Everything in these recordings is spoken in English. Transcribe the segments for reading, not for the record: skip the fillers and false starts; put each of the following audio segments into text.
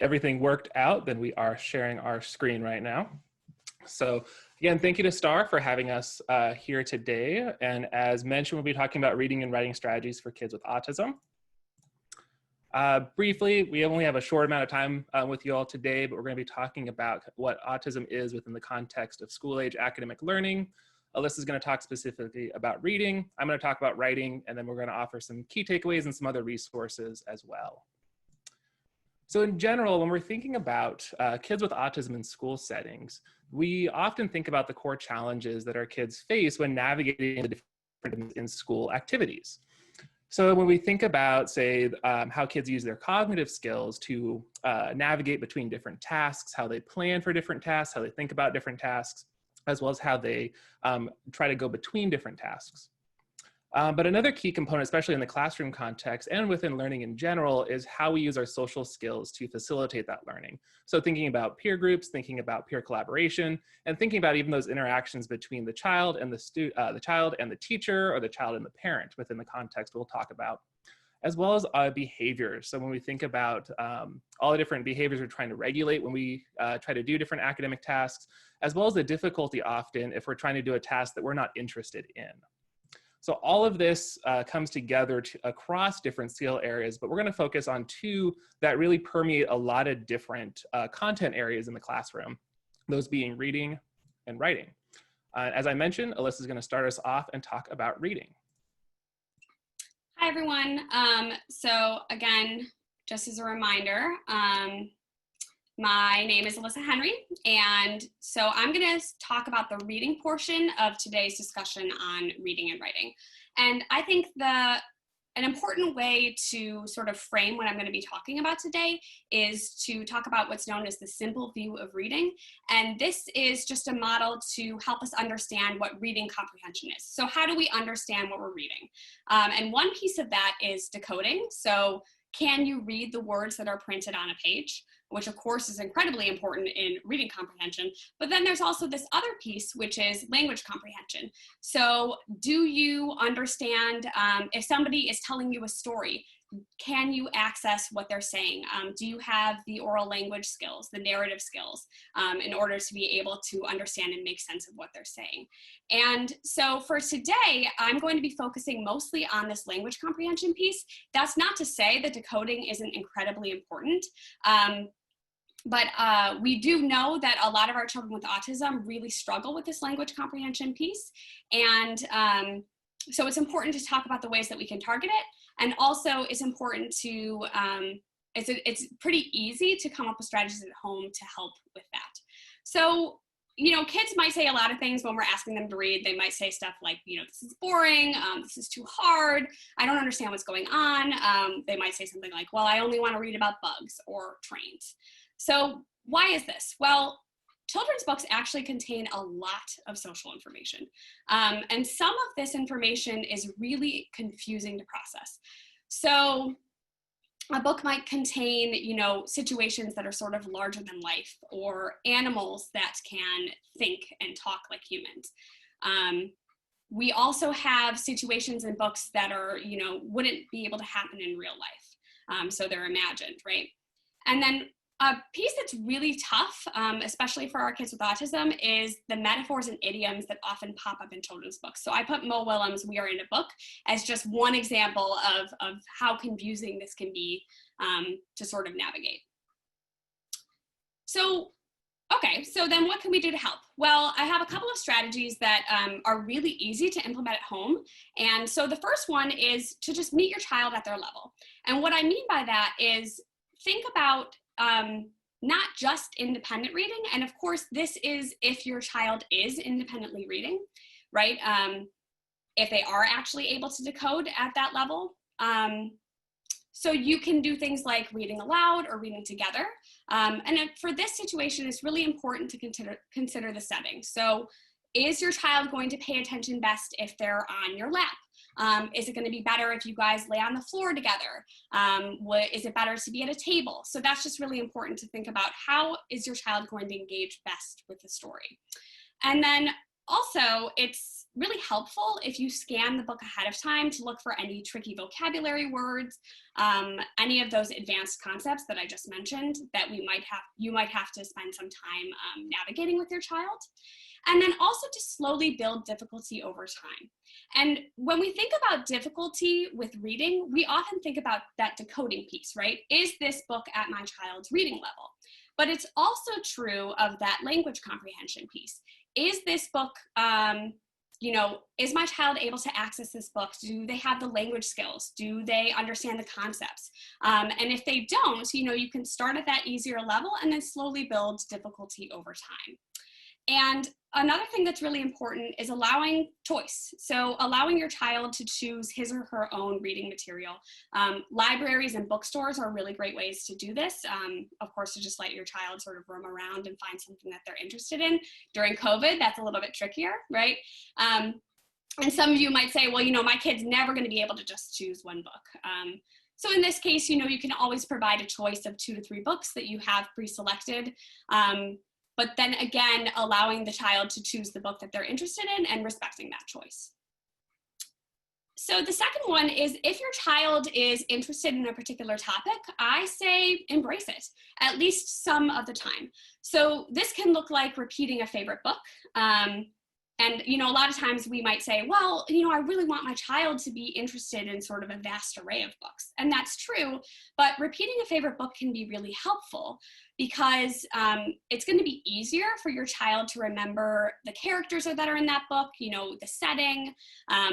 everything worked out, then we are sharing our screen right now. So again, thank you to Star for having us here today. And as mentioned, we'll be talking about reading and writing strategies for kids with autism. Briefly, we only have a short amount of time with you all today, but we're going to be talking about what autism is within the context of school-age academic learning. Alyssa's going to talk specifically about reading. I'm going to talk about writing, and then we're going to offer some key takeaways and some other resources as well. So in general, when we're thinking about kids with autism in school settings, we often think about the core challenges that our kids face when navigating the different in-school activities. So when we think about, say, how kids use their cognitive skills to navigate between different tasks, how they plan for different tasks, how they think about different tasks, as well as how they try to go between different tasks. But another key component, especially in the classroom context and within learning in general, is how we use our social skills to facilitate that learning. So thinking about peer groups, thinking about peer collaboration, and thinking about even those interactions between the child and the child and the teacher, or the child and the parent within the context we'll talk about, as well as behaviors. So when we think about all the different behaviors we're trying to regulate when we try to do different academic tasks, as well as the difficulty often if we're trying to do a task that we're not interested in. So all of this comes together across different skill areas, but we're going to focus on two that really permeate a lot of different content areas in the classroom, those being reading and writing. As I mentioned, Alyssa is going to start us off and talk about reading. Hi, everyone. So again, just as a reminder, my name is Alyssa Henry, and so I'm going to talk about the reading portion of today's discussion on reading and writing. And I think an important way to sort of frame what I'm going to be talking about today is to talk about what's known as the simple view of reading. And this is just a model to help us understand what reading comprehension is. So how do we understand what we're reading? And one piece of that is decoding. So can you read the words that are printed on a page, which of course is incredibly important in reading comprehension. But then there's also this other piece, which is language comprehension. So do you understand if somebody is telling you a story, can you access what they're saying? Do you have the oral language skills, the narrative skills, in order to be able to understand and make sense of what they're saying? And so for today, I'm going to be focusing mostly on this language comprehension piece. That's not to say that decoding isn't incredibly important. But we do know that a lot of our children with autism really struggle with this language comprehension piece. And so it's important to talk about the ways that we can target it. And also it's important to, it's pretty easy to come up with strategies at home to help with that. So, you know, kids might say a lot of things when we're asking them to read. They might say stuff like, you know, this is boring, this is too hard, I don't understand what's going on. They might say something like, well, I only want to read about bugs or trains. So why is this? Well, children's books actually contain a lot of social information. And some of this information is really confusing to process. So a book might contain, you know, situations that are sort of larger than life, or animals that can think and talk like humans. We also have situations in books that are, you know, wouldn't be able to happen in real life. So they're imagined, right? And then a piece that's really tough, especially for our kids with autism, is the metaphors and idioms that often pop up in children's books. So I put Mo Willems' We Are in a Book as just one example of how confusing this can be to sort of navigate. So, okay, so then what can we do to help? Well, I have a couple of strategies that are really easy to implement at home. And so the first one is to just meet your child at their level. And what I mean by that is think about not just independent reading. And of course, this is if your child is independently reading, right? If they are actually able to decode at that level. So you can do things like reading aloud or reading together. And for this situation, it's really important to consider the setting. So is your child going to pay attention best if they're on your lap? Is it going to be better if you guys lay on the floor together? Is it better to be at a table? So that's just really important to think about. How is your child going to engage best with the story? And then also, it's really helpful if you scan the book ahead of time to look for any tricky vocabulary words, any of those advanced concepts that I just mentioned that you might have to spend some time navigating with your child. And then also to slowly build difficulty over time. And when we think about difficulty with reading, we often think about that decoding piece, right? Is this book at my child's reading level? But it's also true of that language comprehension piece. Is this book, is my child able to access this book? Do they have the language skills? Do they understand the concepts? And if they don't, you can start at that easier level and then slowly build difficulty over time. And another thing that's really important is allowing choice. So allowing your child to choose his or her own reading material. Libraries and bookstores are really great ways to do this. Of course, to just let your child sort of roam around and find something that they're interested in. During COVID, that's a little bit trickier, right? And some of you might say, well, my kid's never going to be able to just choose one book. So in this case, you can always provide a choice of 2 to 3 books that you have pre-selected. But then again, allowing the child to choose the book that they're interested in and respecting that choice. So the second one is if your child is interested in a particular topic, I say embrace it, at least some of the time. So this can look like repeating a favorite book. And, a lot of times we might say, well, I really want my child to be interested in sort of a vast array of books. And that's true, but repeating a favorite book can be really helpful because it's going to be easier for your child to remember the characters that are in that book, the setting,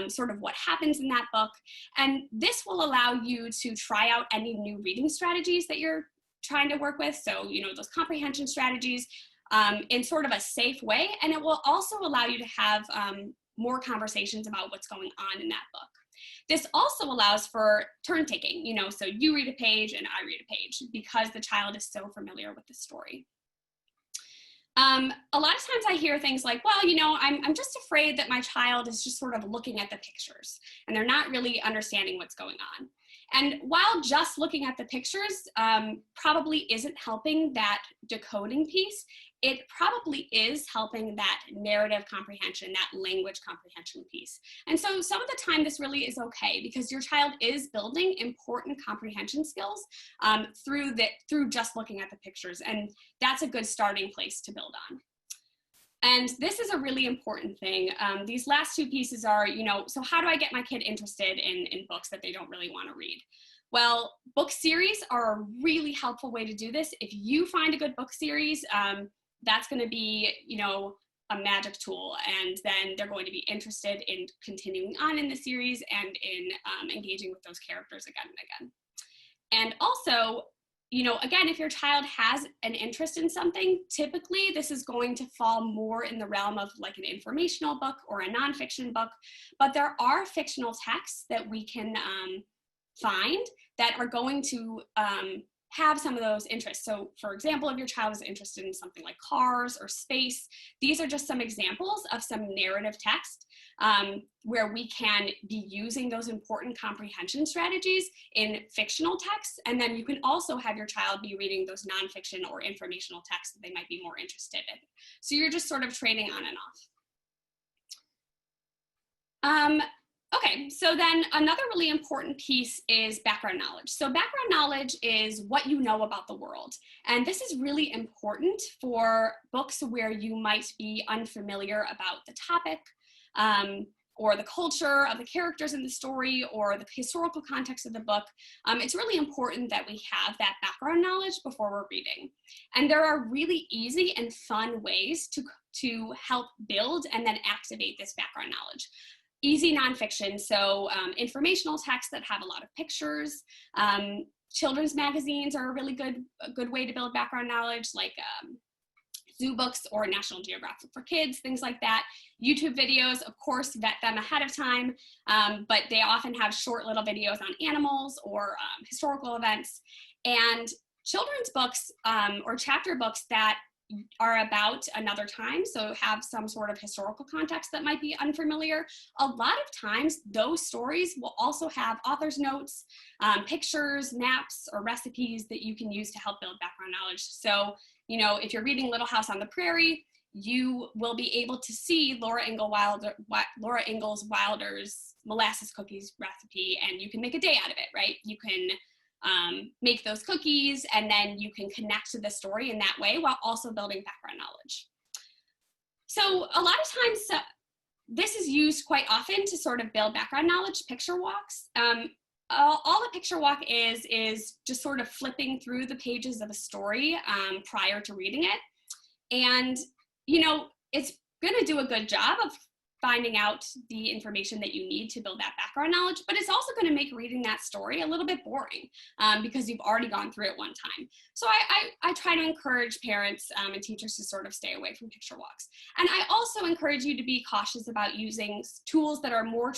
sort of what happens in that book. And this will allow you to try out any new reading strategies that you're trying to work with. So, those comprehension strategies, in sort of a safe way, and it will also allow you to have more conversations about what's going on in that book. This also allows for turn taking, so you read a page and I read a page because the child is so familiar with the story. A lot of times I hear things like, well, I'm just afraid that my child is just sort of looking at the pictures and they're not really understanding what's going on. And while just looking at the pictures probably isn't helping that decoding piece, it probably is helping that narrative comprehension, that language comprehension piece. And so some of the time this really is okay because your child is building important comprehension skills through just looking at the pictures. And that's a good starting place to build on. And this is a really important thing. These last 2 pieces are, so how do I get my kid interested in books that they don't really want to read? Well, book series are a really helpful way to do this. If you find a good book series, that's going to be, a magic tool. And then they're going to be interested in continuing on in the series and in engaging with those characters again and again. And also, again, if your child has an interest in something, typically this is going to fall more in the realm of like an informational book or a nonfiction book, but there are fictional texts that we can find that are going to have some of those interests. So for example, if your child is interested in something like cars or space, these are just some examples of some narrative text where we can be using those important comprehension strategies in fictional texts. And then you can also have your child be reading those nonfiction or informational texts that they might be more interested in. So you're just sort of trading on and off. Okay, so then another really important piece is background knowledge. So background knowledge is what you know about the world. And this is really important for books where you might be unfamiliar about the topic or the culture of the characters in the story or the historical context of the book. It's really important that we have that background knowledge before we're reading. And there are really easy and fun ways to help build and then activate this background knowledge. Easy nonfiction, so informational texts that have a lot of pictures. Children's magazines are a really good way to build background knowledge, like Zoo Books or National Geographic for Kids, things like that. YouTube videos, of course, vet them ahead of time, but they often have short little videos on animals or historical events. And children's books or chapter books that are about another time, so have some sort of historical context that might be unfamiliar. A lot of times those stories will also have author's notes, pictures, maps, or recipes that you can use to help build background knowledge. So, if you're reading Little House on the Prairie, you will be able to see Laura Ingalls Wilder's molasses cookies recipe, and you can make a day out of it, right? You can make those cookies, and then you can connect to the story in that way while also building background knowledge. So a lot of times, this is used quite often to sort of build background knowledge, picture walks. All a picture walk is just sort of flipping through the pages of a story prior to reading it. And, you know, it's gonna do a good job of finding out the information that you need to build that background knowledge, but it's also going to make reading that story a little bit boring because you've already gone through it one time. So I try to encourage parents and teachers to sort of stay away from picture walks. And I also encourage you to be cautious about using tools that are more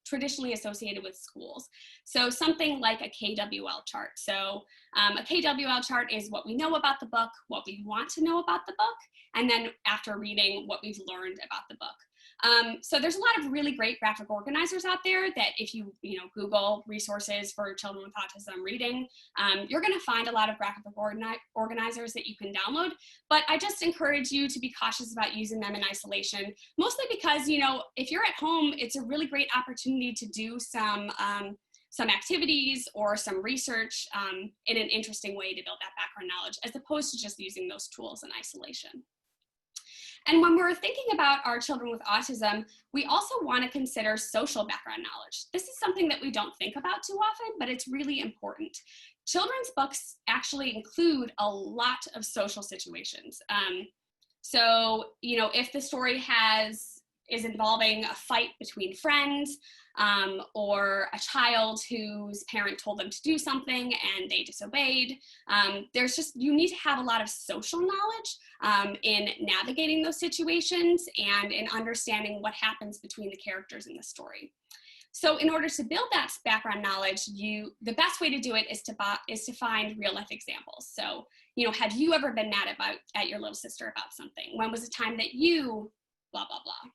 traditionally associated with schools. So something like a KWL chart. So a KWL chart is what we know about the book, what we want to know about the book, and then after reading, what we've learned about the book. So there's a lot of really great graphic organizers out there that if you Google resources for children with autism reading, you're going to find a lot of graphic organizers that you can download. But I just encourage you to be cautious about using them in isolation, mostly because, if you're at home, it's a really great opportunity to do some activities or some research in an interesting way to build that background knowledge, as opposed to just using those tools in isolation. And when we're thinking about our children with autism, we also want to consider social background knowledge. This is something that we don't think about too often, but it's really important. Children's books actually include a lot of social situations. So, if the story is involving a fight between friends, or a child whose parent told them to do something and they disobeyed. You need to have a lot of social knowledge in navigating those situations and in understanding what happens between the characters in the story. So in order to build that background knowledge, the best way to do it is to find real life examples. So, have you ever been mad at your little sister about something? When was the time that you blah, blah, blah?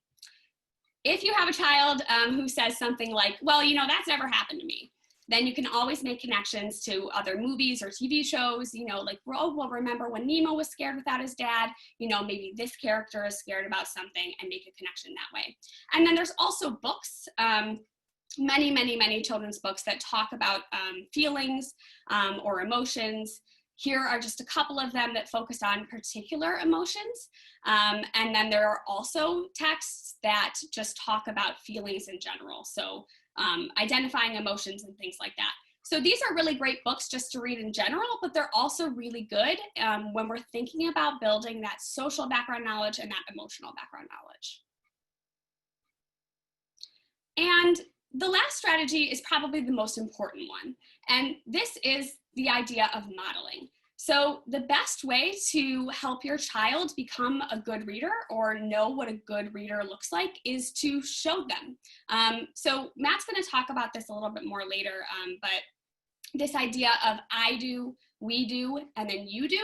If you have a child who says something like, well, that's never happened to me, then you can always make connections to other movies or TV shows, like, oh, well, remember when Nemo was scared without his dad? Maybe this character is scared about something, and make a connection that way. And then there's also books, many, many, many children's books that talk about feelings or emotions. Here are just a couple of them that focus on particular emotions. And then there are also texts that just talk about feelings in general. So identifying emotions and things like that. So these are really great books just to read in general, but they're also really good when we're thinking about building that social background knowledge and that emotional background knowledge. And the last strategy is probably the most important one. And this is the idea of modeling. So the best way to help your child become a good reader or know what a good reader looks like is to show them. So Matt's going to talk about this a little bit more later, but this idea of I do, we do, and then you do.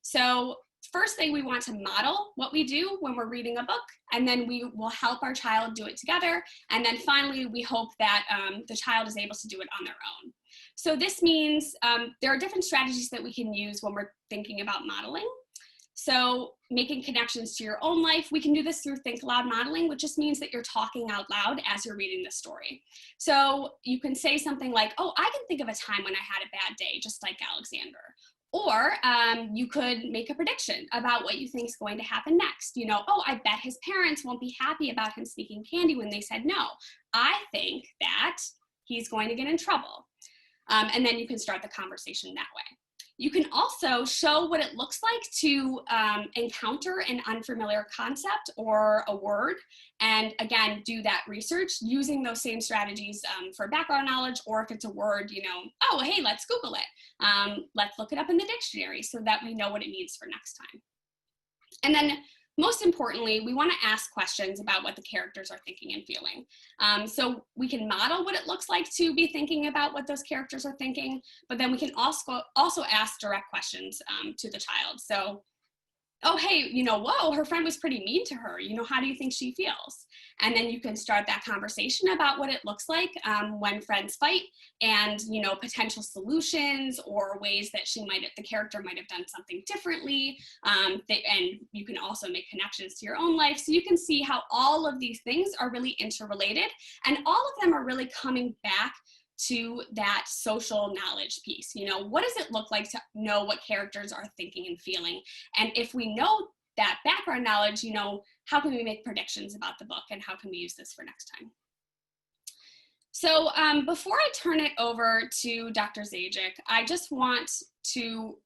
So first thing, we want to model what we do when we're reading a book, and then we will help our child do it together. And then finally, we hope that the child is able to do it on their own. So this means there are different strategies that we can use when we're thinking about modeling. So making connections to your own life, we can do this through think-aloud modeling, which just means that you're talking out loud as you're reading the story. So you can say something like, oh, I can think of a time when I had a bad day, just like Alexander. Or you could make a prediction about what you think is going to happen next. Oh, I bet his parents won't be happy about him sneaking candy when they said no. I think that he's going to get in trouble. And then you can start the conversation that way. You can also show what it looks like to encounter an unfamiliar concept or a word, and again, do that research using those same strategies for background knowledge, or if it's a word, oh, hey, let's Google it. Let's look it up in the dictionary so that we know what it means for next time. And then most importantly, we want to ask questions about what the characters are thinking and feeling. So we can model what it looks like to be thinking about what those characters are thinking, but then we can also ask direct questions to the child. So oh, hey, whoa, her friend was pretty mean to her. How do you think she feels? And then you can start that conversation about what it looks like when friends fight, and, potential solutions or ways that the character might have done something differently. And you can also make connections to your own life. So you can see how all of these things are really interrelated, and all of them are really coming back to that social knowledge piece. What does it look like to know what characters are thinking and feeling? And if we know that background knowledge, how can we make predictions about the book, and how can we use this for next time? So before I turn it over to Dr. Zajic, I just want to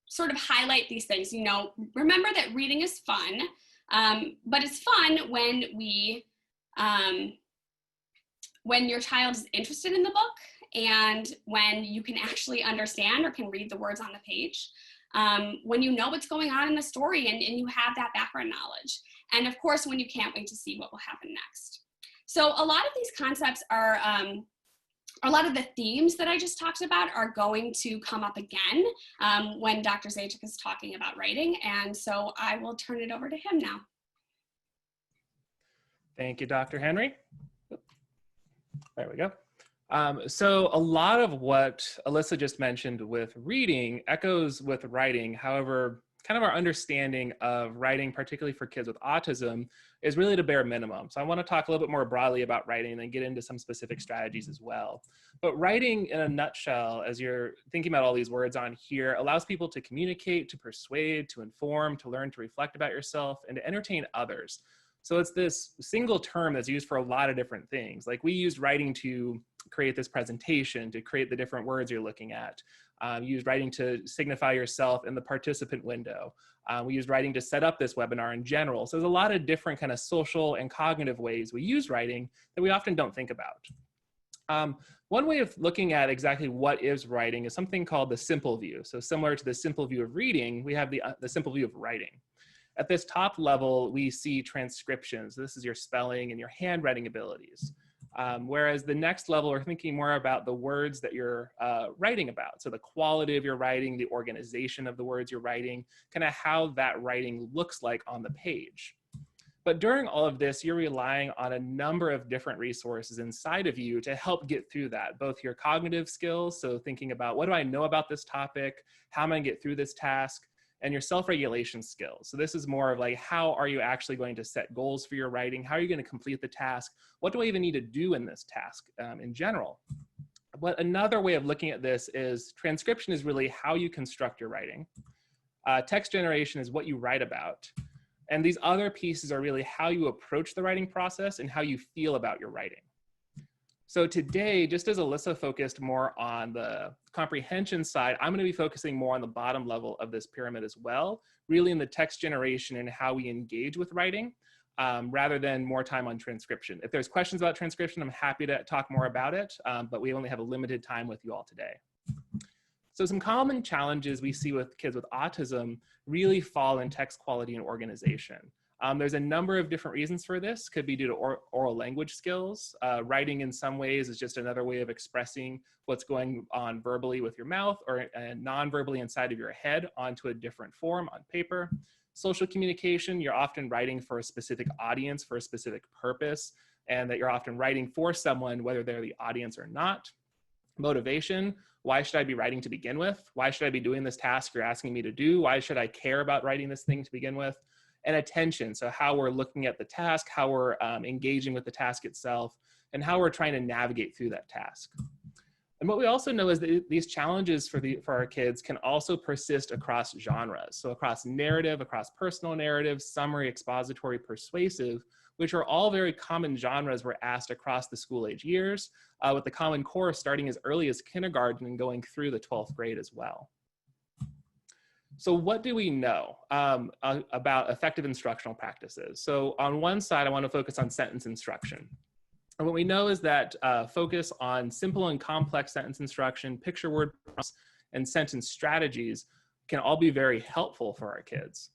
sort of highlight these things. Remember that reading is fun, but it's fun when your child is interested in the book, and when you can actually understand or can read the words on the page, when you know what's going on in the story, and you have that background knowledge. And of course, when you can't wait to see what will happen next. So a lot of these concepts are, a lot of the themes that I just talked about are going to come up again when Dr. Zajic is talking about writing. And so I will turn it over to him now. Thank you, Dr. Henry. There we go. So a lot of what Alyssa just mentioned with reading echoes with writing. However, kind of our understanding of writing, particularly for kids with autism, is really the bare minimum. So I want to talk a little bit more broadly about writing and get into some specific strategies as well. But writing in a nutshell, as you're thinking about all these words on here, allows people to communicate, to persuade, to inform, to learn to reflect about yourself, and to entertain others. So it's this single term that's used for a lot of different things. Like we used writing to create this presentation, to create the different words you're looking at. You used writing to signify yourself in the participant window. We used writing to set up this webinar in general. So there's a lot of different kind of social and cognitive ways we use writing that we often don't think about. One way of looking at exactly what is writing is something called the simple view. So similar to the simple view of reading, we have the simple view of writing. At this top level, we see transcriptions. This is your spelling and your handwriting abilities. Whereas the next level, we're thinking more about the words that you're writing about. So the quality of your writing, the organization of the words you're writing, kind of how that writing looks like on the page. But during all of this, you're relying on a number of different resources inside of you to help get through that, both your cognitive skills, so thinking about what do I know about this topic, how am I going to get through this task, and your self-regulation skills. So this is more of like, how are you actually going to set goals for your writing? How are you going to complete the task? What do I even need to do in this task in general? But another way of looking at this is transcription is really how you construct your writing. Text generation is what you write about. And these other pieces are really how you approach the writing process and how you feel about your writing. So today, just as Alyssa focused more on the comprehension side, I'm going to be focusing more on the bottom level of this pyramid as well, really in the text generation and how we engage with writing, rather than more time on transcription. If there's questions about transcription, I'm happy to talk more about it, but we only have a limited time with you all today. So some common challenges we see with kids with autism really fall in text quality and organization. There's a number of different reasons for this. Could be due to oral language skills. Writing in some ways is just another way of expressing what's going on verbally with your mouth or non-verbally inside of your head onto a different form on paper. Social communication, you're often writing for a specific audience, for a specific purpose, and that you're often writing for someone, whether they're the audience or not. Motivation, why should I be writing to begin with? Why should I be doing this task you're asking me to do? Why should I care about writing this thing to begin with? And attention, so how we're looking at the task, how we're engaging with the task itself, and how we're trying to navigate through that task. And what we also know is that these challenges for our kids can also persist across genres. So across narrative, across personal narrative, summary, expository, persuasive, which are all very common genres we're asked across the school age years, with the Common Core starting as early as kindergarten and going through the 12th grade as well. So what do we know about effective instructional practices? So on one side, I want to focus on sentence instruction. And what we know is that focus on simple and complex sentence instruction, picture word prompts, and sentence strategies can all be very helpful for our kids.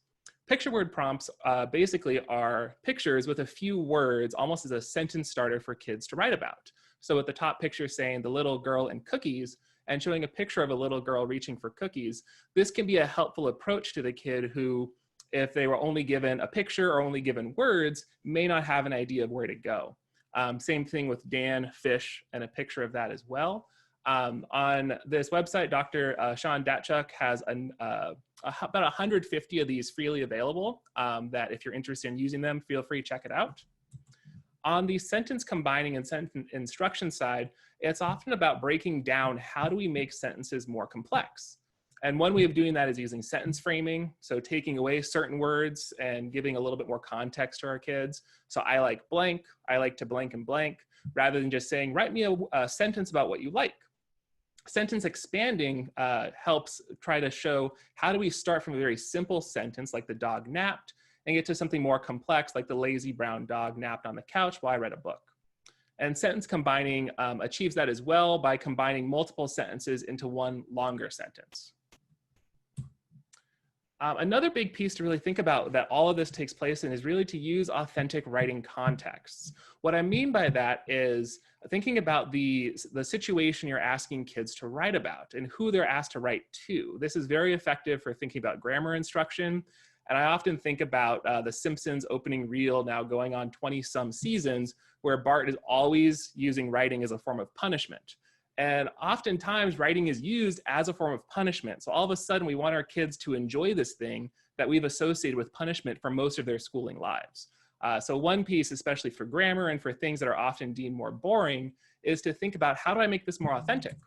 Picture word prompts basically are pictures with a few words, almost as a sentence starter for kids to write about. So with the top picture saying the little girl and cookies, and showing a picture of a little girl reaching for cookies, this can be a helpful approach to the kid who, if they were only given a picture or only given words, may not have an idea of where to go. Same thing with Dan, fish, and a picture of that as well. On this website, Dr. Sean Datchuk has about 150 of these freely available that if you're interested in using them, feel free to check it out. On the sentence combining and sentence instruction side, it's often about breaking down how do we make sentences more complex. And one way of doing that is using sentence framing. So taking away certain words and giving a little bit more context to our kids. So I like blank, I like to blank and blank, rather than just saying, write me a sentence about what you like. Sentence expanding helps try to show how do we start from a very simple sentence like the dog napped and get to something more complex like the lazy brown dog napped on the couch while I read a book. And sentence combining achieves that as well by combining multiple sentences into one longer sentence. Another big piece to really think about that all of this takes place in is really to use authentic writing contexts. What I mean by that is thinking about the situation you're asking kids to write about and who they're asked to write to. This is very effective for thinking about grammar instruction. And I often think about The Simpsons opening reel now going on 20-some seasons where Bart is always using writing as a form of punishment. And oftentimes writing is used as a form of punishment. So all of a sudden we want our kids to enjoy this thing that we've associated with punishment for most of their schooling lives. So one piece, especially for grammar and for things that are often deemed more boring, is to think about how do I make this more authentic?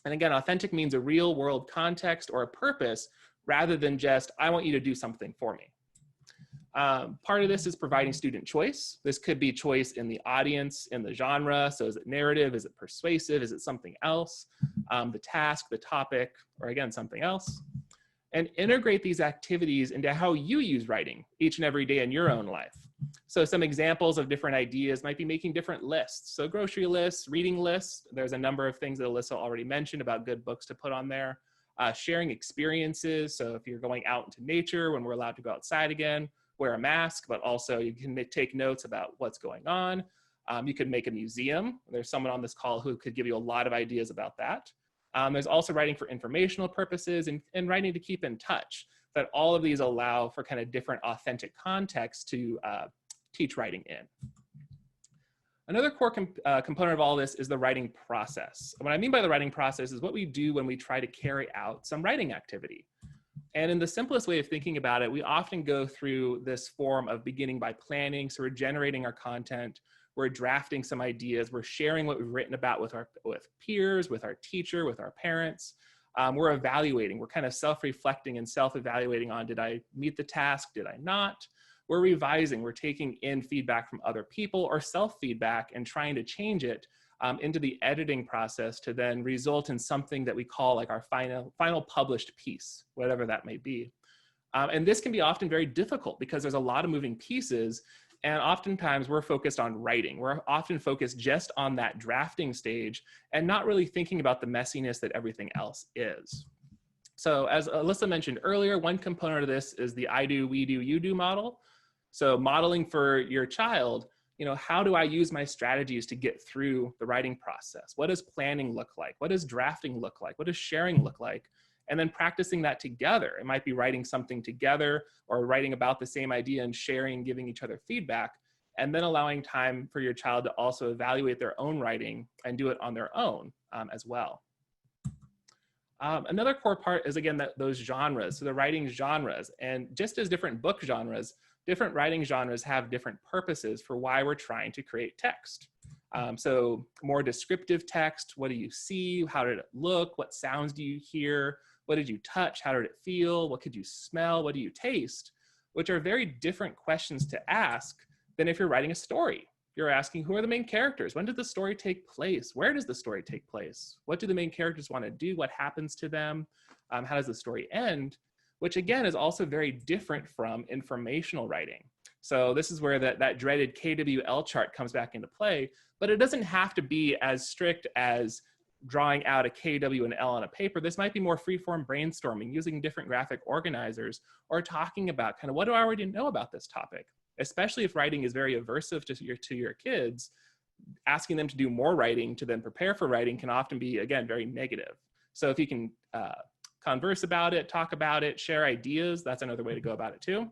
And again, authentic means a real world context or a purpose rather than just, I want you to do something for me. Part of this is providing student choice. This could be choice in the audience, in the genre. So is it narrative? Is it persuasive? Is it something else? The task, the topic, or again, something else. And integrate these activities into how you use writing each and every day in your own life. So some examples of different ideas might be making different lists. So grocery lists, reading lists. There's a number of things that Alyssa already mentioned about good books to put on there. Sharing experiences. So if you're going out into nature when we're allowed to go outside again, wear a mask, but also you can take notes about what's going on. You could make a museum. There's someone on this call who could give you a lot of ideas about that. There's also writing for informational purposes and writing to keep in touch. That all of these allow for kind of different authentic contexts to teach writing in. Another core component of all this is the writing process. What I mean by the writing process is what we do when we try to carry out some writing activity. And in the simplest way of thinking about it, we often go through this form of beginning by planning. So we're generating our content, we're drafting some ideas, we're sharing what we've written about with peers, with our teacher, with our parents. We're evaluating, we're kind of self-reflecting and self-evaluating on, did I meet the task, did I not? We're revising, we're taking in feedback from other people or self-feedback and trying to change it into the editing process to then result in something that we call like our final published piece, whatever that may be. And this can be often very difficult because there's a lot of moving pieces, and oftentimes we're focused on writing. We're often focused just on that drafting stage and not really thinking about the messiness that everything else is. So as Alyssa mentioned earlier, one component of this is the I do, we do, you do model. So modeling for your child, how do I use my strategies to get through the writing process? What does planning look like? What does drafting look like? What does sharing look like? And then practicing that together. It might be writing something together or writing about the same idea and sharing, giving each other feedback, and then allowing time for your child to also evaluate their own writing and do it on their own as well. Another core part is, again, those genres, so the writing genres. And just as different book genres, different writing genres have different purposes for why we're trying to create text. So more descriptive text, what do you see? How did it look? What sounds do you hear? What did you touch? How did it feel? What could you smell? What do you taste? Which are very different questions to ask than if you're writing a story. You're asking, who are the main characters? When did the story take place? Where does the story take place? What do the main characters want to do? What happens to them? How does the story end? Which again is also very different from informational writing. So this is where that dreaded KWL chart comes back into play, but it doesn't have to be as strict as drawing out a KW and L on a paper. This might be more free-form brainstorming, using different graphic organizers, or talking about kind of, what do I already know about this topic? Especially if writing is very aversive to your kids, asking them to do more writing to then prepare for writing can often be, again, very negative. So if you can converse about it, talk about it, share ideas, that's another way to go about it too.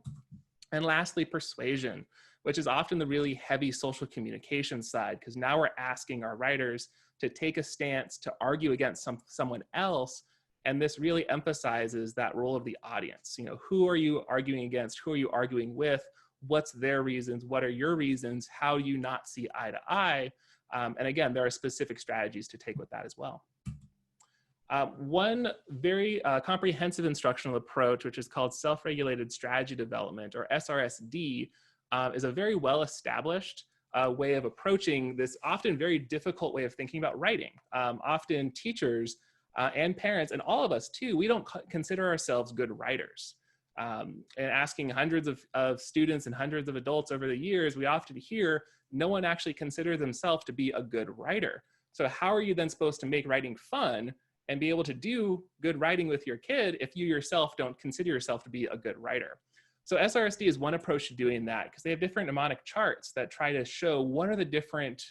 And lastly, persuasion, which is often the really heavy social communication side, because now we're asking our writers to take a stance, to argue against someone else. And this really emphasizes that role of the audience. You know, who are you arguing against? Who are you arguing with? What's their reasons? What are your reasons? How do you not see eye to eye? And again, there are specific strategies to take with that as well. One very comprehensive instructional approach, which is called self-regulated strategy development, or SRSD, is a very well-established way of approaching this often very difficult way of thinking about writing. Often teachers and parents, and all of us too, we don't consider ourselves good writers. And asking hundreds of students and hundreds of adults over the years, we often hear no one actually considers themselves to be a good writer. So how are you then supposed to make writing fun and be able to do good writing with your kid if you yourself don't consider yourself to be a good writer? So SRSD is one approach to doing that, because they have different mnemonic charts that try to show what are the different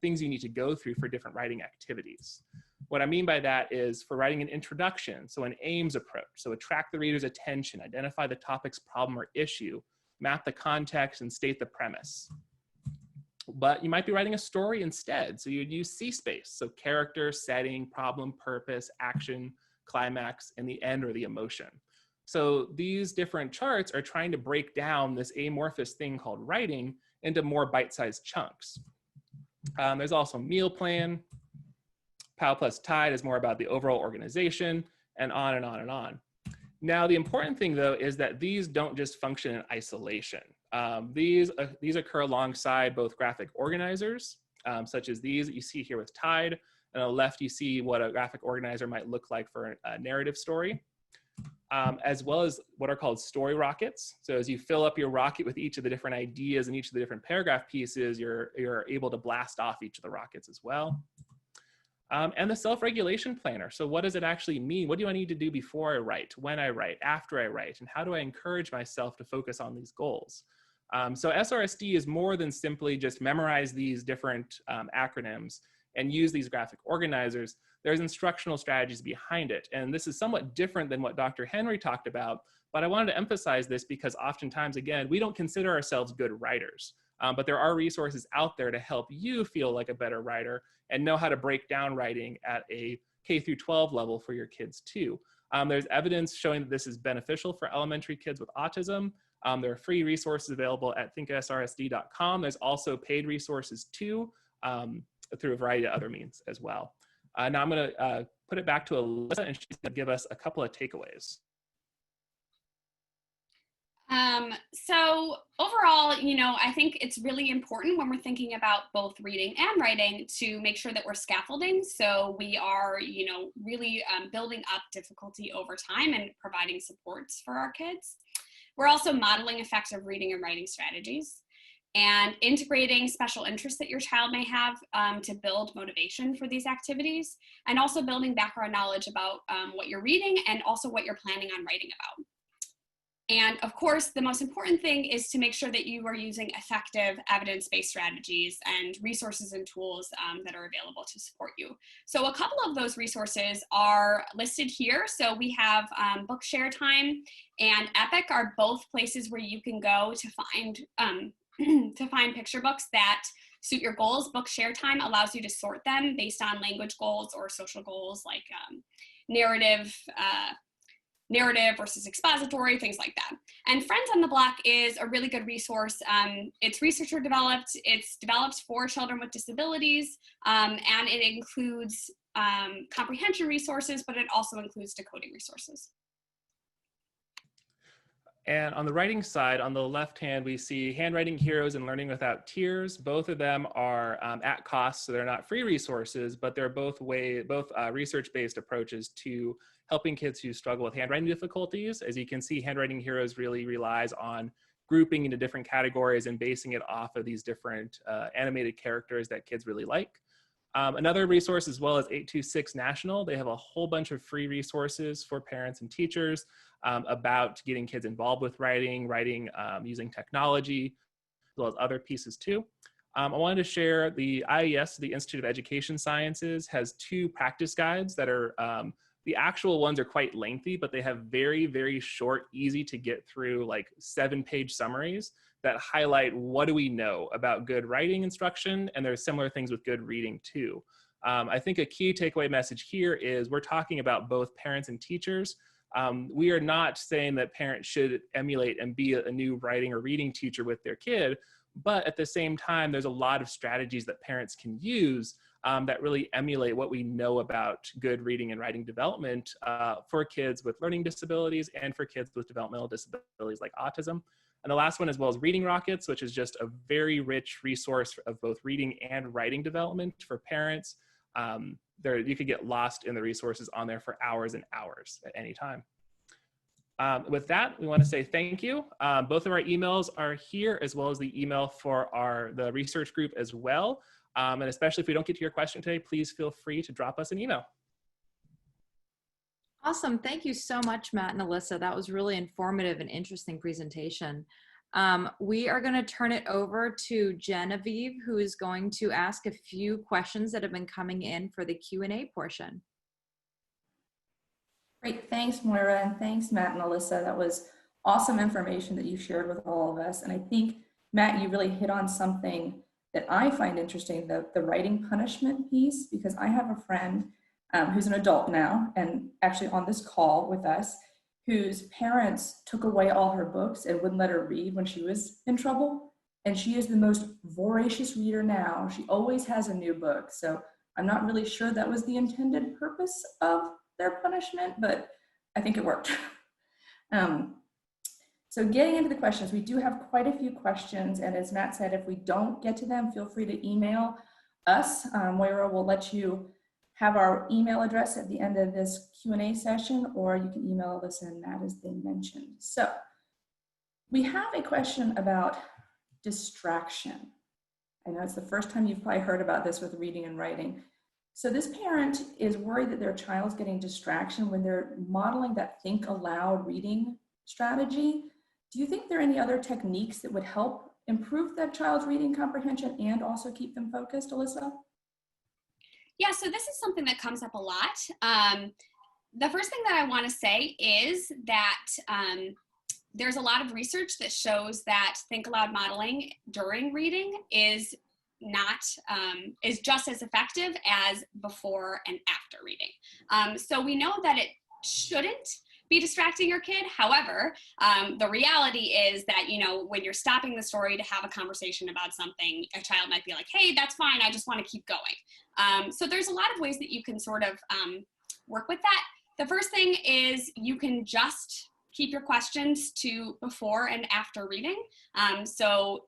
things you need to go through for different writing activities. What I mean by that is for writing an introduction, so an aims approach, so attract the reader's attention, identify the topic's problem or issue, map the context, and state the premise. But you might be writing a story instead, so you'd use C-space, so character, setting, problem, purpose, action, climax, and the end or the emotion. So these different charts are trying to break down this amorphous thing called writing into more bite-sized chunks. There's also meal plan. POW plus TIDE is more about the overall organization, and on and on and on. Now, the important thing, though, is that these don't just function in isolation. These occur alongside both graphic organizers, such as these that you see here with TIDE. And on the left, you see what a graphic organizer might look like for a narrative story, as well as what are called story rockets. So as you fill up your rocket with each of the different ideas and each of the different paragraph pieces, you're able to blast off each of the rockets as well. And the self-regulation planner. So what does it actually mean? What do I need to do before I write, when I write, after I write, and how do I encourage myself to focus on these goals? So SRSD is more than simply just memorize these different acronyms and use these graphic organizers. There's instructional strategies behind it. And this is somewhat different than what Dr. Henry talked about, but I wanted to emphasize this because oftentimes, again, we don't consider ourselves good writers. But there are resources out there to help you feel like a better writer and know how to break down writing at a K through 12 level for your kids too. There's evidence showing that this is beneficial for elementary kids with autism. There are free resources available at think-aloud.com. There's also paid resources too, through a variety of other means as well. Now I'm gonna put it back to Alyssa, and she's gonna give us a couple of takeaways. So overall, I think it's really important when we're thinking about both reading and writing to make sure that we're scaffolding. So we are, really building up difficulty over time and providing supports for our kids. We're also modeling effective reading and writing strategies and integrating special interests that your child may have to build motivation for these activities, and also building background knowledge about what you're reading and also what you're planning on writing about. And of course, the most important thing is to make sure that you are using effective evidence-based strategies and resources and tools that are available to support you. So a couple of those resources are listed here. So we have Bookshare Time and Epic are both places where you can go to find picture books that suit your goals. Bookshare Time allows you to sort them based on language goals or social goals like narrative versus expository, things like that. And Friends on the Block is a really good resource. It's researcher developed, it's developed for children with disabilities, and it includes comprehension resources, but it also includes decoding resources. And on the writing side, on the left hand, we see Handwriting Heroes and Learning Without Tears. Both of them are at cost, so they're not free resources, but they're both research-based approaches to helping kids who struggle with handwriting difficulties. As you can see, Handwriting Heroes really relies on grouping into different categories and basing it off of these different animated characters that kids really like. Another resource as well as 826 National. They have a whole bunch of free resources for parents and teachers about getting kids involved with writing using technology, as well as other pieces too. I wanted to share the IES, the Institute of Education Sciences, has 2 practice guides that are The actual ones are quite lengthy, but they have very, very short, easy to get through, like 7-page summaries that highlight what do we know about good writing instruction, and there's similar things with good reading too. I think a key takeaway message here is we're talking about both parents and teachers. We are not saying that parents should emulate and be a new writing or reading teacher with their kid, but at the same time, there's a lot of strategies that parents can use that really emulate what we know about good reading and writing development for kids with learning disabilities and for kids with developmental disabilities like autism. And the last one as well is Reading Rockets, which is just a very rich resource of both reading and writing development for parents. You could get lost in the resources on there for hours and hours at any time. With that, we want to say thank you. Both of our emails are here, as well as the email for the research group as well. And especially if we don't get to your question today, please feel free to drop us an email. Awesome. Thank you so much, Matt and Alyssa. That was really informative and interesting presentation. We are going to turn it over to Genevieve, who is going to ask a few questions that have been coming in for the Q&A portion. Great. Thanks, Moira, and thanks, Matt and Alyssa. That was awesome information that you shared with all of us. And I think, Matt, you really hit on something that I find interesting, the writing punishment piece, because I have a friend who's an adult now and actually on this call with us, whose parents took away all her books and wouldn't let her read when she was in trouble. And she is the most voracious reader now. She always has a new book. So I'm not really sure that was the intended purpose of their punishment, but I think it worked. So getting into the questions, we do have quite a few questions. And as Matt said, if we don't get to them, feel free to email us. Moira will let you have our email address at the end of this Q&A session, or you can email Alyssa and Matt as they mentioned. So we have a question about distraction. I know it's the first time you've probably heard about this with reading and writing. So this parent is worried that their child's getting distraction when they're modeling that think aloud reading strategy. Do you think there are any other techniques that would help improve that child's reading comprehension and also keep them focused, Alyssa? Yeah, so this is something that comes up a lot. The first thing that I want to say is that there's a lot of research that shows that think aloud modeling during reading is just as effective as before and after reading. So we know that it shouldn't be distracting your kid. However, the reality is that, when you're stopping the story to have a conversation about something, a child might be like, hey, that's fine, I just want to keep going. So there's a lot of ways that you can sort of work with that. The first thing is you can just keep your questions to before and after reading. So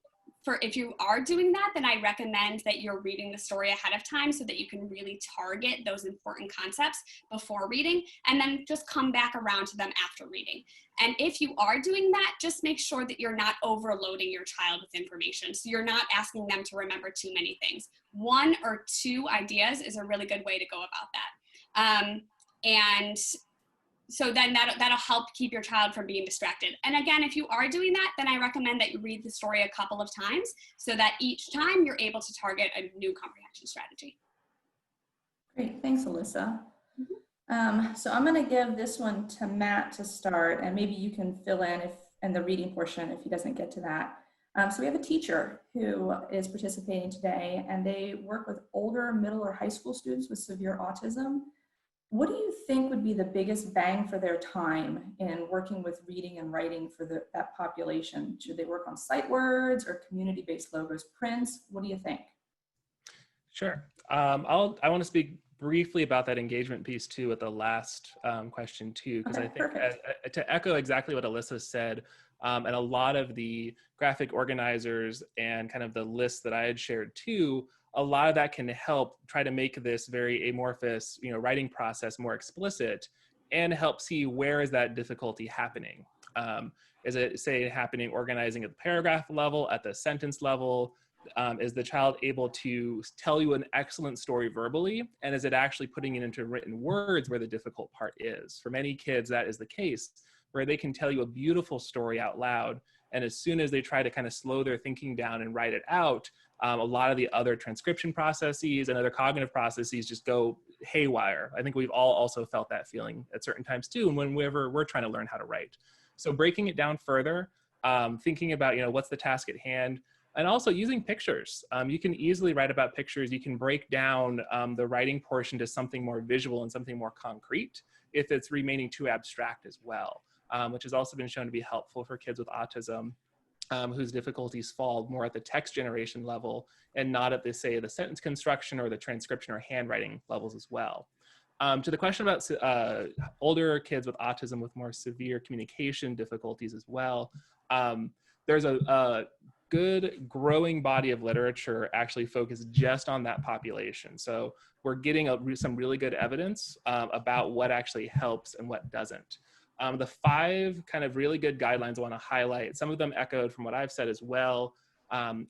if you are doing that, then I recommend that you're reading the story ahead of time so that you can really target those important concepts before reading, and then just come back around to them after reading. And if you are doing that, just make sure that you're not overloading your child with information. So you're not asking them to remember too many things. 1 or 2 ideas is a really good way to go about that. And so then that'll help keep your child from being distracted. And again, if you are doing that, then I recommend that you read the story a couple of times so that each time you're able to target a new comprehension strategy. Great, thanks, Alyssa. So I'm gonna give this one to Matt to start, and maybe you can fill in the reading portion if he doesn't get to that. So we have a teacher who is participating today, and they work with older middle or high school students with severe autism. What do you think would be the biggest bang for their time in working with reading and writing for that population? Should they work on sight words or community-based logos prints? What do you think? Sure. I want to speak briefly about that engagement piece too with the last question too, because I think to echo exactly what Alyssa said, and a lot of the graphic organizers and kind of the lists that I had shared too, a lot of that can help try to make this very amorphous, writing process more explicit and help see where is that difficulty happening. Is it, say, happening organizing at the paragraph level, at the sentence level? Is the child able to tell you an excellent story verbally? And is it actually putting it into written words where the difficult part is? For many kids, that is the case, where they can tell you a beautiful story out loud. And as soon as they try to kind of slow their thinking down and write it out, a lot of the other transcription processes and other cognitive processes just go haywire. I think we've all also felt that feeling at certain times too, and whenever we're trying to learn how to write. So breaking it down further, thinking about, what's the task at hand, and also using pictures. You can easily write about pictures. You can break down the writing portion to something more visual and something more concrete if it's remaining too abstract as well, which has also been shown to be helpful for kids with autism, whose difficulties fall more at the text generation level and not at the, say, the sentence construction or the transcription or handwriting levels as well. To the question about older kids with autism with more severe communication difficulties as well, there's a good growing body of literature actually focused just on that population. So we're getting some really good evidence about what actually helps and what doesn't. The 5 kind of really good guidelines I want to highlight, some of them echoed from what I've said as well,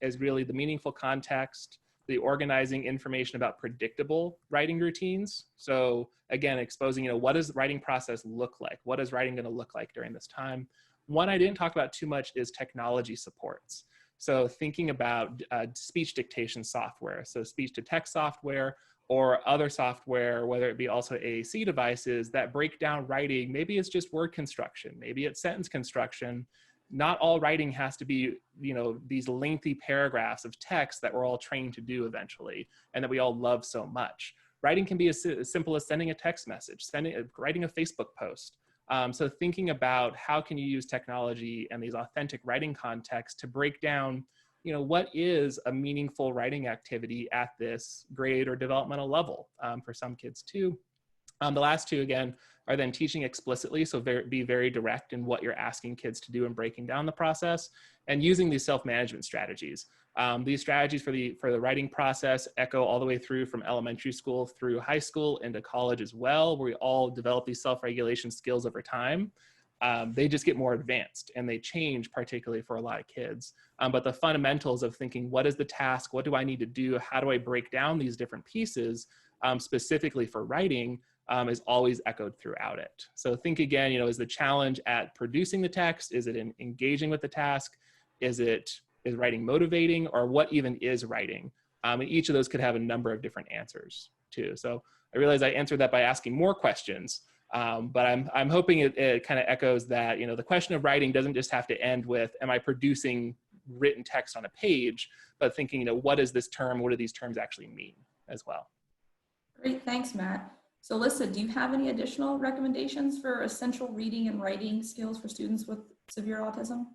is really the meaningful context, the organizing information about predictable writing routines. So again, exposing, what does the writing process look like? What is writing going to look like during this time? One I didn't talk about too much is technology supports. So thinking about speech dictation software, so speech to text software, or other software, whether it be also AAC devices that break down writing. Maybe it's just word construction, maybe it's sentence construction. Not all writing has to be, these lengthy paragraphs of text that we're all trained to do eventually, and that we all love so much. Writing can be as simple as sending a text message, writing a Facebook post. So thinking about how can you use technology and these authentic writing contexts to break down what is a meaningful writing activity at this grade or developmental level for some kids too. The last 2, again, are then teaching explicitly. So be very direct in what you're asking kids to do and breaking down the process, and using these self-management strategies. These strategies for the writing process echo all the way through from elementary school through high school into college as well, where we all develop these self-regulation skills over time. They just get more advanced and they change, particularly for a lot of kids. But the fundamentals of thinking, what is the task? What do I need to do? How do I break down these different pieces specifically for writing is always echoed throughout it. So think again, is the challenge at producing the text? Is it in engaging with the task? Is writing motivating, or what even is writing? And each of those could have a number of different answers too. So I realize I answered that by asking more questions. But I'm hoping it kind of echoes that, the question of writing doesn't just have to end with, am I producing written text on a page, but thinking, what is this term? What do these terms actually mean as well? Great, thanks, Matt. So Alyssa, do you have any additional recommendations for essential reading and writing skills for students with severe autism?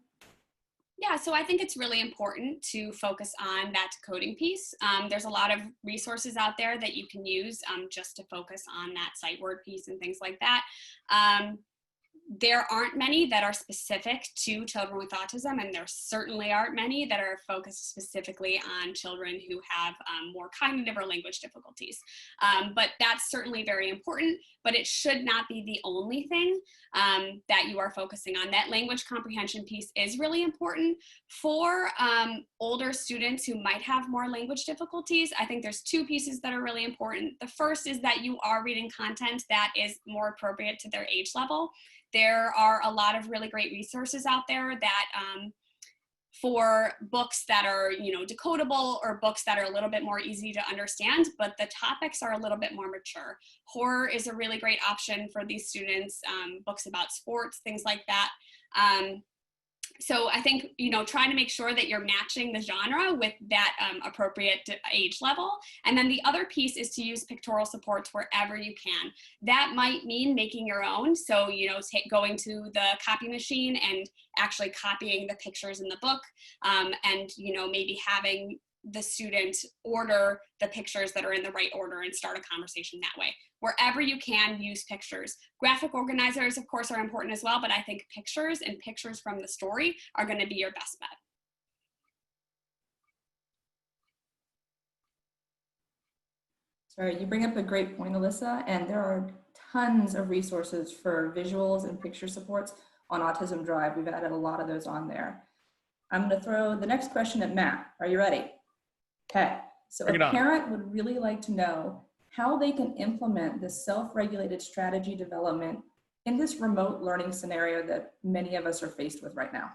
Yeah, so I think it's really important to focus on that decoding piece. There's a lot of resources out there that you can use just to focus on that sight word piece and things like that. There aren't many that are specific to children with autism, and there certainly aren't many that are focused specifically on children who have more cognitive or language difficulties. But that's certainly very important, but it should not be the only thing that you are focusing on. That language comprehension piece is really important for older students who might have more language difficulties. I think there's 2 pieces that are really important. The first is that you are reading content that is more appropriate to their age level. There are a lot of really great resources out there that for books that are, decodable, or books that are a little bit more easy to understand, but the topics are a little bit more mature. Horror is a really great option for these students, books about sports, things like that. So I think, trying to make sure that you're matching the genre with that appropriate age level. And then the other piece is to use pictorial supports wherever you can. That might mean making your own. So, going to the copy machine and actually copying the pictures in the book, and, maybe having the student order the pictures that are in the right order and start a conversation that way. Wherever you can, use pictures. Graphic organizers, of course, are important as well, but I think pictures and pictures from the story are going to be your best bet. Sorry, you bring up a great point, Alyssa, and there are tons of resources for visuals and picture supports on Autism Drive. We've added a lot of those on there. I'm going to throw the next question at Matt. Are you ready? Okay, so a parent would really like to know how they can implement this self-regulated strategy development in this remote learning scenario that many of us are faced with right now.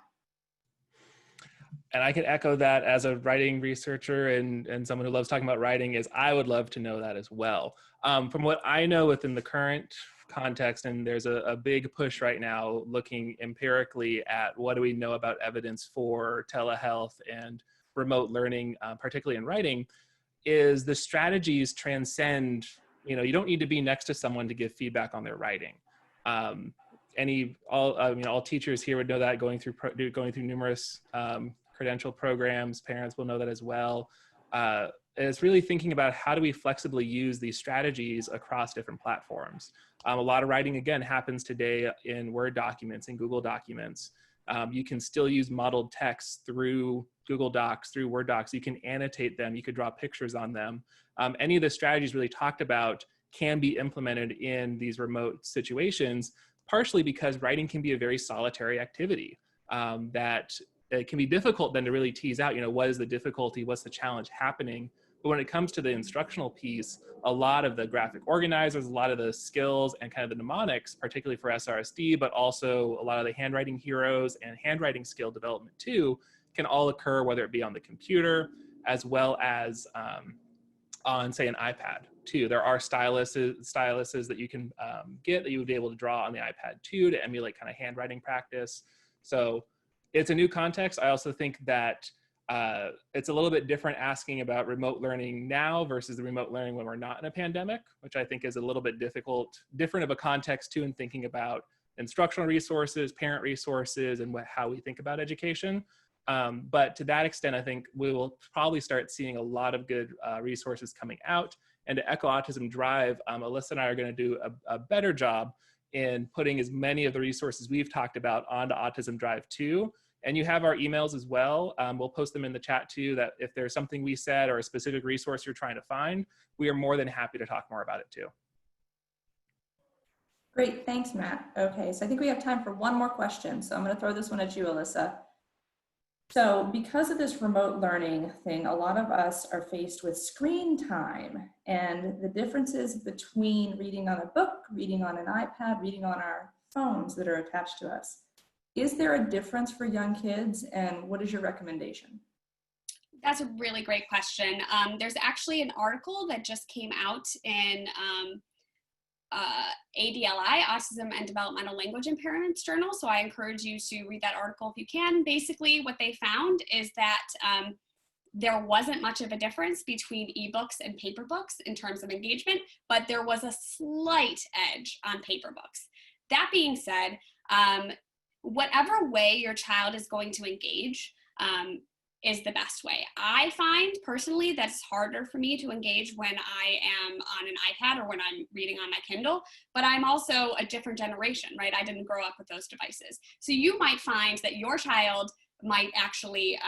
And I can echo that as a writing researcher and someone who loves talking about writing, is I would love to know that as well. From what I know within the current context, and there's a big push right now looking empirically at what do we know about evidence for telehealth and remote learning, particularly in writing, is the strategies transcend, you don't need to be next to someone to give feedback on their writing. All teachers here would know that, going through numerous credential programs. Parents will know that as well. It's really thinking about how do we flexibly use these strategies across different platforms. A lot of writing, again, happens today in Word documents and Google documents. You can still use modeled text through Google Docs, through Word docs. You can annotate them. You could draw pictures on them. Any of the strategies really talked about can be implemented in these remote situations, partially because writing can be a very solitary activity that it can be difficult then to really tease out, what is the difficulty, what's the challenge happening. But when it comes to the instructional piece, a lot of the graphic organizers, a lot of the skills and kind of the mnemonics, particularly for SRSD, but also a lot of the handwriting heroes and handwriting skill development too, can all occur whether it be on the computer as well as on, say, an iPad too. There are styluses that you can get that you would be able to draw on the iPad too to emulate kind of handwriting practice. So it's a new context. I also think that it's a little bit different asking about remote learning now versus the remote learning when we're not in a pandemic, which I think is a little bit different of a context too, in thinking about instructional resources, parent resources, and how we think about education. But to that extent, I think we will probably start seeing a lot of good resources coming out. And to echo Autism Drive, Alyssa and I are going to do a better job in putting as many of the resources we've talked about onto Autism Drive too. And you have our emails as well. We'll post them in the chat too, that if there's something we said or a specific resource you're trying to find, we are more than happy to talk more about it too. Great, thanks, Matt. Okay, so I think we have time for one more question. So I'm going to throw this one at you, Alyssa. So because of this remote learning thing, a lot of us are faced with screen time and the differences between reading on a book, reading on an iPad, reading on our phones that are attached to us. Is there a difference for young kids, and what is your recommendation? That's a really great question. There's actually an article that just came out in ADLI, Autism and Developmental Language Impairments Journal. So I encourage you to read that article if you can. Basically, what they found is that there wasn't much of a difference between ebooks and paper books in terms of engagement, but there was a slight edge on paper books. That being said, whatever way your child is going to engage is the best way. I find personally that it's harder for me to engage when I am on an iPad or when I'm reading on my Kindle, but I'm also a different generation, right? I didn't grow up with those devices. So you might find that your child might actually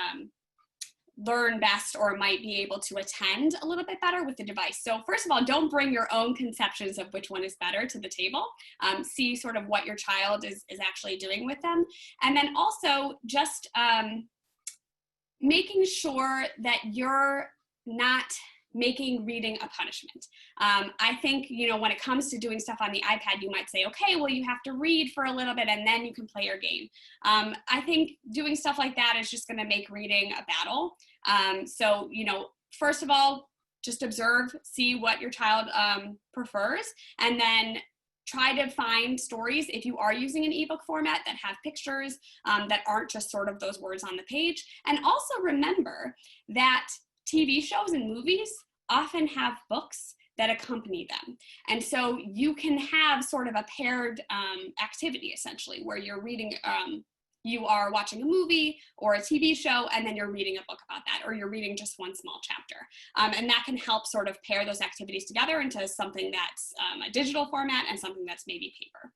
learn best or might be able to attend a little bit better with the device. So first of all, don't bring your own conceptions of which one is better to the table. See sort of what your child is actually doing with them. And then also just making sure that you're not making reading a punishment. I think, when it comes to doing stuff on the iPad, you might say, okay, well, you have to read for a little bit and then you can play your game. I think doing stuff like that is just gonna make reading a battle. So, first of all, just observe, see what your child prefers, and then try to find stories, if you are using an ebook format, that have pictures that aren't just sort of those words on the page. And also remember that TV shows and movies often have books that accompany them. And so you can have sort of a paired activity, essentially, where you're reading, you are watching a movie or a TV show, and then you're reading a book about that, or you're reading just one small chapter. And that can help sort of pair those activities together into something that's a digital format and something that's maybe paper.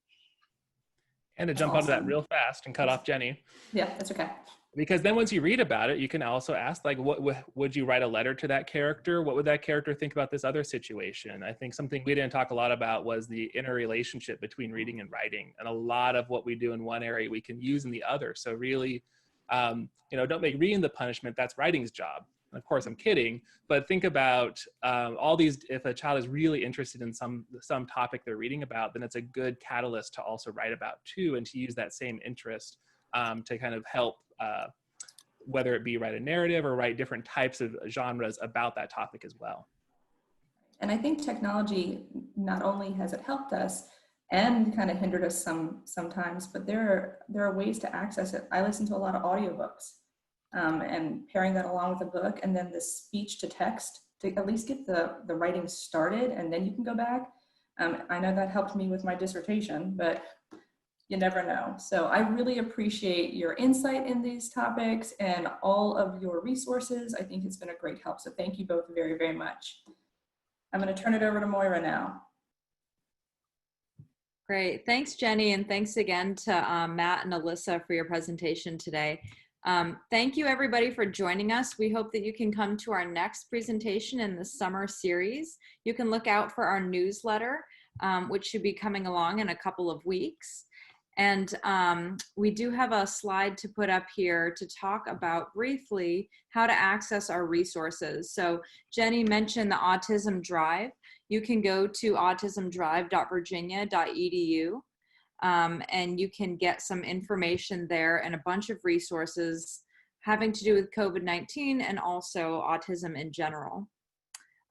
And to jump onto that real fast and cut off Jenny. Yeah, that's okay. Because then once you read about it, you can also ask, like, what would you write a letter to that character? What would that character think about this other situation? I think something we didn't talk a lot about was the interrelationship between reading and writing. And a lot of what we do in one area, we can use in the other. So really, don't make reading the punishment. That's writing's job. And of course, I'm kidding, but think about all these. If a child is really interested in some topic they're reading about, then it's a good catalyst to also write about too, and to use that same interest to kind of help whether it be write a narrative or write different types of genres about that topic as well. And I think technology, not only has it helped us and kind of hindered us sometimes, but there are ways to access it. I listen to a lot of audiobooks, and pairing that along with a book, and then the speech to text to at least get the writing started, and then you can go back. I know that helped me with my dissertation, but you never know. So I really appreciate your insight in these topics and all of your resources. I think it's been a great help. So thank you both very, very much. I'm going to turn it over to Moira now. Great. Thanks, Jenny. And thanks again to Matt and Alyssa for your presentation today. Thank you, everybody, for joining us. We hope that you can come to our next presentation in the summer series. You can look out for our newsletter, which should be coming along in a couple of weeks. And we do have a slide to put up here to talk about briefly how to access our resources. So Jenny mentioned the Autism Drive. You can go to autismdrive.virginia.edu, and you can get some information there and a bunch of resources having to do with COVID-19 and also autism in general.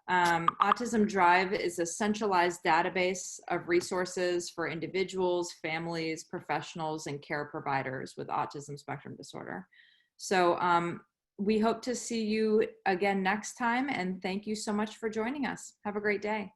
Autism Drive is a centralized database of resources for individuals, families, professionals, and care providers with autism spectrum disorder. So we hope to see you again next time, and thank you so much for joining us. Have a great day.